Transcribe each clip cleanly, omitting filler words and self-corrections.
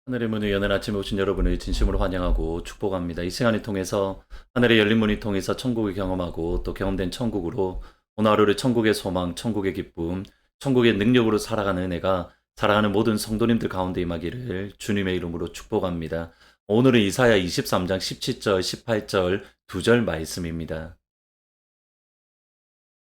하늘의 문을 여는 아침에 오신 여러분을 진심으로 환영하고 축복합니다. 이 시간을 통해서 하늘의 열린 문을 통해서 천국을 경험하고 또 경험된 천국으로 오늘 하루를 천국의 소망, 천국의 기쁨, 천국의 능력으로 살아가는 은혜가 사랑하는 모든 성도님들 가운데 임하기를 주님의 이름으로 축복합니다. 오늘은 이사야 23장 17절, 18절 두 절 말씀입니다.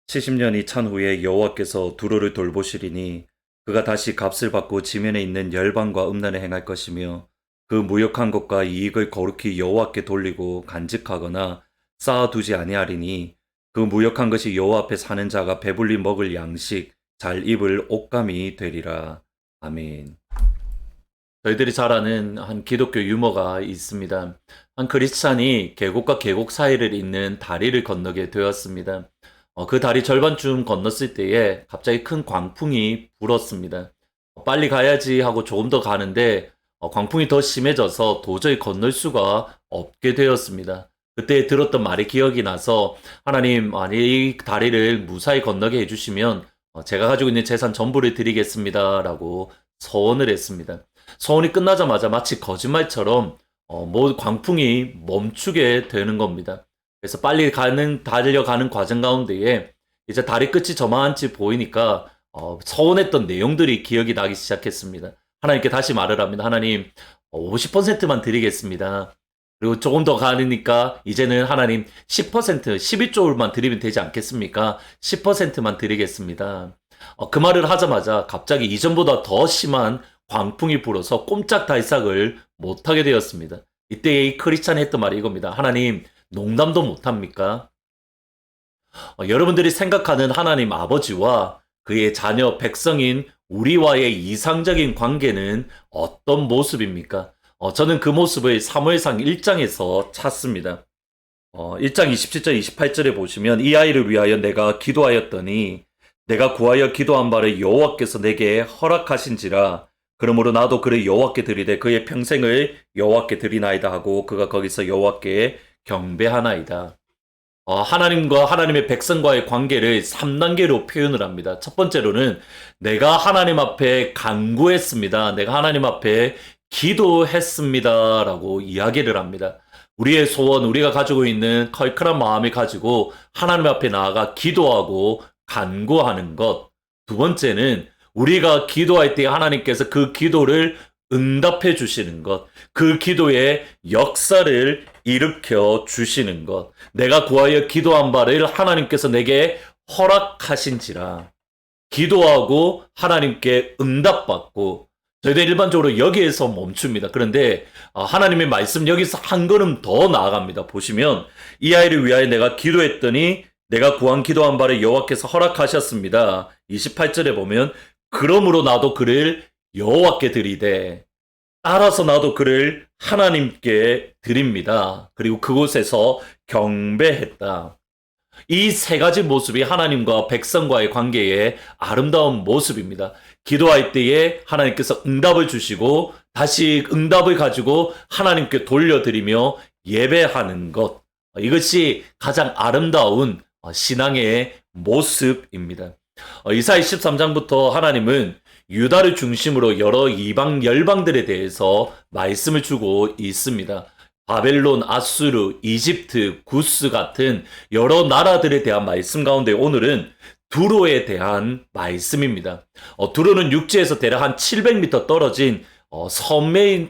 70년이 찬 후에 여호와께서 두로를 돌보시리니 그가 다시 값을 받고 지면에 있는 열방과 음란을 행할 것이며 그 무역한 것과 이익을 거룩히 여호와께 돌리고 간직하거나 쌓아두지 아니하리니 그 무역한 것이 여호와 앞에 사는 자가 배불리 먹을 양식 잘 입을 옷감이 되리라. 아멘. 저희들이 잘 아는 한 기독교 유머가 있습니다. 한 크리스찬이 계곡과 계곡 사이를 잇는 다리를 건너게 되었습니다. 그 다리 절반쯤 건넜을 때에 갑자기 큰 광풍이 불었습니다. 빨리 가야지 하고 조금 더 가는데 광풍이 더 심해져서 도저히 건널 수가 없게 되었습니다. 그때 들었던 말이 기억이 나서 하나님, 만약 이 다리를 무사히 건너게 해주시면 제가 가지고 있는 재산 전부를 드리겠습니다 라고 서원을 했습니다. 서원이 끝나자마자 마치 거짓말처럼 광풍이 멈추게 되는 겁니다. 그래서 빨리 달려가는 과정 가운데에 이제 다리 끝이 저만치 보이니까 서운했던 내용들이 기억이 나기 시작했습니다. 하나님께 다시 말을 합니다. 하나님 50%만 드리겠습니다. 그리고 조금 더 가니까 이제는 하나님 10%, 12조울만 드리면 되지 않겠습니까? 10%만 드리겠습니다. 그 말을 하자마자 갑자기 이전보다 더 심한 광풍이 불어서 꼼짝달싹을 못하게 되었습니다. 이때 이 크리스찬이 했던 말이 이겁니다. 하나님 농담도 못합니까? 여러분들이 생각하는 하나님 아버지와 그의 자녀 백성인 우리와의 이상적인 관계는 어떤 모습입니까? 저는 그 모습을 사무엘상 1장에서 찾습니다. 1장 27절 28절에 보시면 이 아이를 위하여 내가 기도하였더니 내가 구하여 기도한 바를 여호와께서 내게 허락하신지라 그러므로 나도 그를 여호와께 드리되 그의 평생을 여호와께 드리나이다 하고 그가 거기서 여호와께 경배하나이다. 하나님과 하나님의 백성과의 관계를 3단계로 표현을 합니다. 첫 번째로는 내가 하나님 앞에 간구했습니다. 내가 하나님 앞에 기도했습니다. 라고 이야기를 합니다. 우리의 소원, 우리가 가지고 있는 컬컬한 마음을 가지고 하나님 앞에 나아가 기도하고 간구하는 것. 두 번째는 우리가 기도할 때 하나님께서 그 기도를 응답해 주시는 것, 그 기도의 역사를 일으켜 주시는 것, 내가 구하여 기도한 바를 하나님께서 내게 허락하신지라. 기도하고 하나님께 응답받고 저희들 일반적으로 여기에서 멈춥니다. 그런데 하나님의 말씀 여기서 한 걸음 더 나아갑니다. 보시면 이 아이를 위하여 내가 기도했더니 내가 구한 기도한 바를 여호와께서 허락하셨습니다. 28절에 보면 그러므로 나도 그를 여호와께 드리되 따라서 나도 그를 하나님께 드립니다. 그리고 그곳에서 경배했다. 이 세 가지 모습이 하나님과 백성과의 관계의 아름다운 모습입니다. 기도할 때에 하나님께서 응답을 주시고 다시 응답을 가지고 하나님께 돌려드리며 예배하는 것. 이것이 가장 아름다운 신앙의 모습입니다. 이사야 23장부터 하나님은 유다를 중심으로 여러 이방 열방들에 대해서 말씀을 주고 있습니다. 바벨론, 아수르, 이집트, 구스 같은 여러 나라들에 대한 말씀 가운데 오늘은 두로에 대한 말씀입니다. 두로는 육지에서 대략 한 700m 떨어진 섬에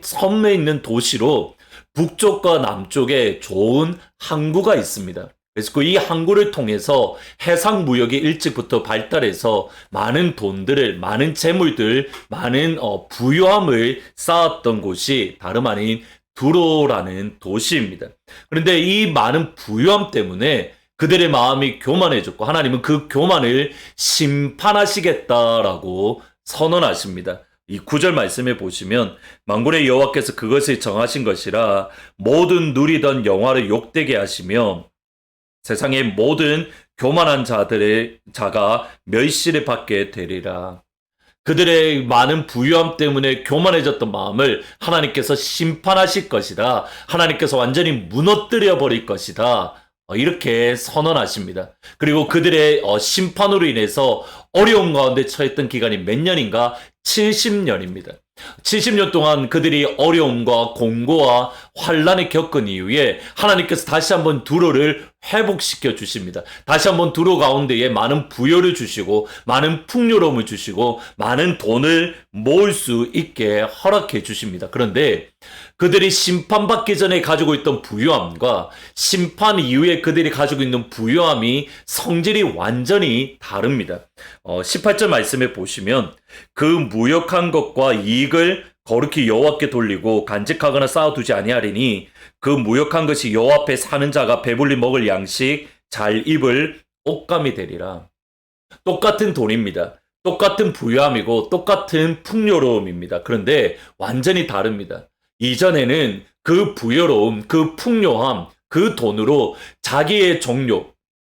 있는 도시로 북쪽과 남쪽에 좋은 항구가 있습니다. 그래서 이 항구를 통해서 해상 무역이 일찍부터 발달해서 많은 돈들을, 많은 재물들, 많은 부유함을 쌓았던 곳이 다름 아닌 두로라는 도시입니다. 그런데 이 많은 부유함 때문에 그들의 마음이 교만해졌고 하나님은 그 교만을 심판하시겠다라고 선언하십니다. 이 9절 말씀에 보시면 만군의 여호와께서 그것을 정하신 것이라 모든 누리던 영화를 욕되게 하시며 세상의 모든 교만한 자가 멸시를 받게 되리라. 그들의 많은 부유함 때문에 교만해졌던 마음을 하나님께서 심판하실 것이다. 하나님께서 완전히 무너뜨려 버릴 것이다. 이렇게 선언하십니다. 그리고 그들의 심판으로 인해서 어려운 가운데 처했던 기간이 몇 년인가? 70년입니다. 70년 동안 그들이 어려움과 공고와 환란을 겪은 이후에 하나님께서 다시 한번 두로를 회복시켜 주십니다. 다시 한번 두로 가운데에 많은 부여를 주시고 많은 풍요로움을 주시고 많은 돈을 모을 수 있게 허락해 주십니다. 그런데 그들이 심판받기 전에 가지고 있던 부유함과 심판 이후에 그들이 가지고 있는 부유함이 성질이 완전히 다릅니다. 18절 말씀에 보시면 그 무역한 것과 이익을 거룩히 여호와께 돌리고 간직하거나 쌓아두지 아니하리니 그 무역한 것이 여호와 앞에 사는 자가 배불리 먹을 양식 잘 입을 옷감이 되리라. 똑같은 돈입니다. 똑같은 부유함이고 똑같은 풍요로움입니다. 그런데 완전히 다릅니다. 이전에는 그 부여로움, 그 풍요함, 그 돈으로 자기의 정욕,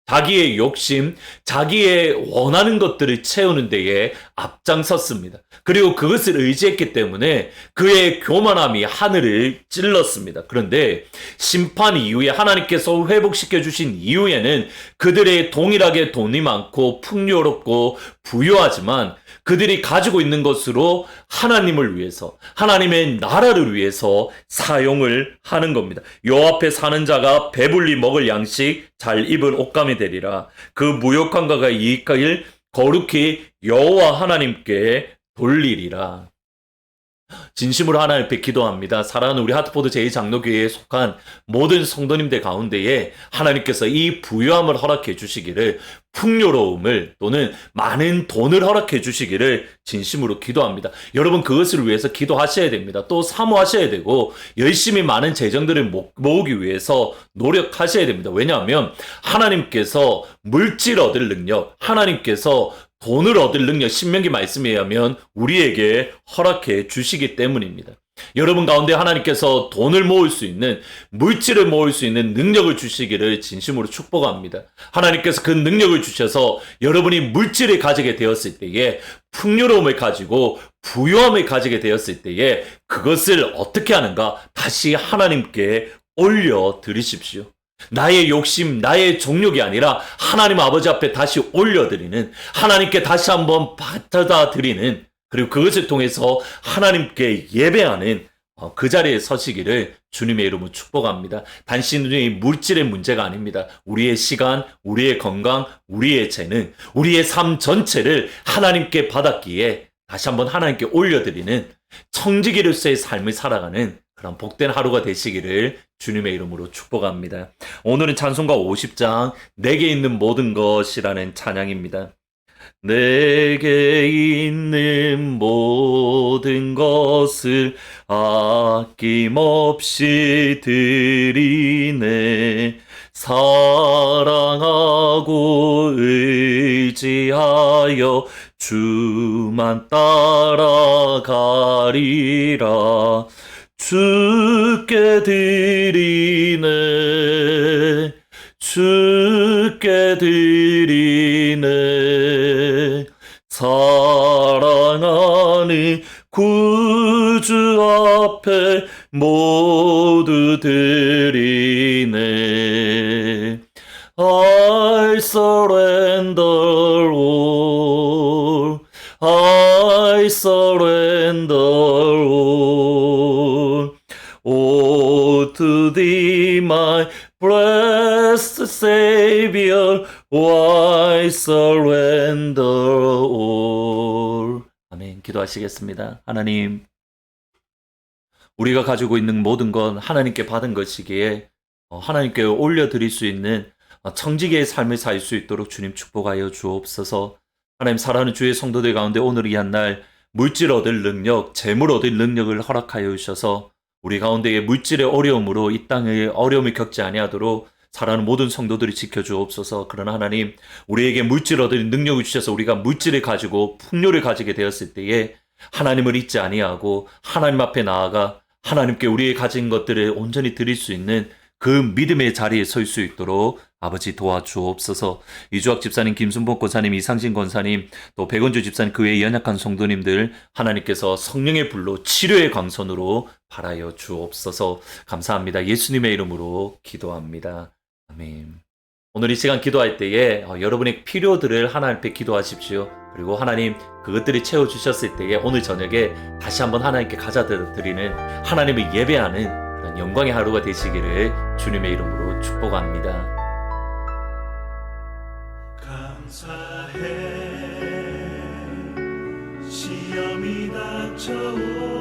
자기의 욕심, 자기의 원하는 것들을 채우는 데에 앞장섰습니다. 그리고 그것을 의지했기 때문에 그의 교만함이 하늘을 찔렀습니다. 그런데 심판 이후에 하나님께서 회복시켜 주신 이후에는 그들의 동일하게 돈이 많고 풍요롭고 부유하지만 그들이 가지고 있는 것으로 하나님을 위해서, 하나님의 나라를 위해서 사용을 하는 겁니다. 여호와 앞에 사는 자가 배불리 먹을 양식 잘 입은 옷감이 되리라. 그 무역한 것과 이익을 거룩히 여호와 하나님께 돌리리라. 진심으로 하나님 앞에 기도합니다. 사랑하는 우리 하트포드 제2장로교회에 속한 모든 성도님들 가운데에 하나님께서 이 부유함을 허락해 주시기를, 풍요로움을 또는 많은 돈을 허락해 주시기를 진심으로 기도합니다. 여러분 그것을 위해서 기도하셔야 됩니다. 또 사모하셔야 되고 열심히 많은 재정들을 모으기 위해서 노력하셔야 됩니다. 왜냐하면 하나님께서 물질 얻을 능력, 하나님께서 돈을 얻을 능력, 신명기 말씀에 의하면 우리에게 허락해 주시기 때문입니다. 여러분 가운데 하나님께서 돈을 모을 수 있는, 물질을 모을 수 있는 능력을 주시기를 진심으로 축복합니다. 하나님께서 그 능력을 주셔서 여러분이 물질을 가지게 되었을 때에, 풍요로움을 가지고 부유함을 가지게 되었을 때에 그것을 어떻게 하는가? 다시 하나님께 올려드리십시오. 나의 욕심, 나의 정욕이 아니라 하나님 아버지 앞에 다시 올려드리는, 하나님께 다시 한번 받아다 드리는, 그리고 그것을 통해서 하나님께 예배하는 그 자리에 서시기를 주님의 이름으로 축복합니다. 단순히 물질의 문제가 아닙니다. 우리의 시간, 우리의 건강, 우리의 재능, 우리의 삶 전체를 하나님께 받았기에 다시 한번 하나님께 올려드리는 청지기로서의 삶을 살아가는 그런 복된 하루가 되시기를 주님의 이름으로 축복합니다. 오늘은 찬송가 50장 내게 있는 모든 것이라는 찬양입니다. 내게 있는 모든 것을 아낌없이 드리네. 사랑하고 의지하여 주만 따라가리라. 주께 드리네. 주께 드리네. 사랑하는 구주 앞에 모두 드리네. I surrender all. I surrender all. Oh, to thee, my blessed Savior, I surrender all. 아멘. 기도하시겠습니다. 하나님, 우리가 가지고 있는 모든 건 하나님께 받은 것이기에 하나님께 올려드릴 수 있는 청지기의 삶을 살 수 있도록 주님 축복하여 주옵소서. 하나님, 사랑하는 주의 성도들 가운데 오늘 이 한 날 물질 얻을 능력, 재물 얻을 능력을 허락하여 주셔서 우리 가운데의 물질의 어려움으로 이 땅에 어려움을 겪지 아니하도록 사랑하는 모든 성도들이 지켜주옵소서. 그러나 하나님, 우리에게 물질 얻을 능력을 주셔서 우리가 물질을 가지고 풍요를 가지게 되었을 때에 하나님을 잊지 아니하고 하나님 앞에 나아가 하나님께 우리의 가진 것들을 온전히 드릴 수 있는 그 믿음의 자리에 설 수 있도록 아버지 도와주옵소서. 이주학 집사님, 김순복 권사님, 이상진 권사님, 또 백원주 집사님, 그 외의 연약한 성도님들 하나님께서 성령의 불로 치료의 광선으로 발하여 주옵소서. 감사합니다. 예수님의 이름으로 기도합니다. 아멘. 오늘 이 시간 기도할 때에 여러분의 필요들을 하나님 앞에 기도하십시오. 그리고 하나님 그것들이 채워주셨을 때에 오늘 저녁에 다시 한번 하나님께 가져드리는 하나님을 예배하는 그런 영광의 하루가 되시기를 주님의 이름으로 축복합니다. 감사해 시험이 닥쳐오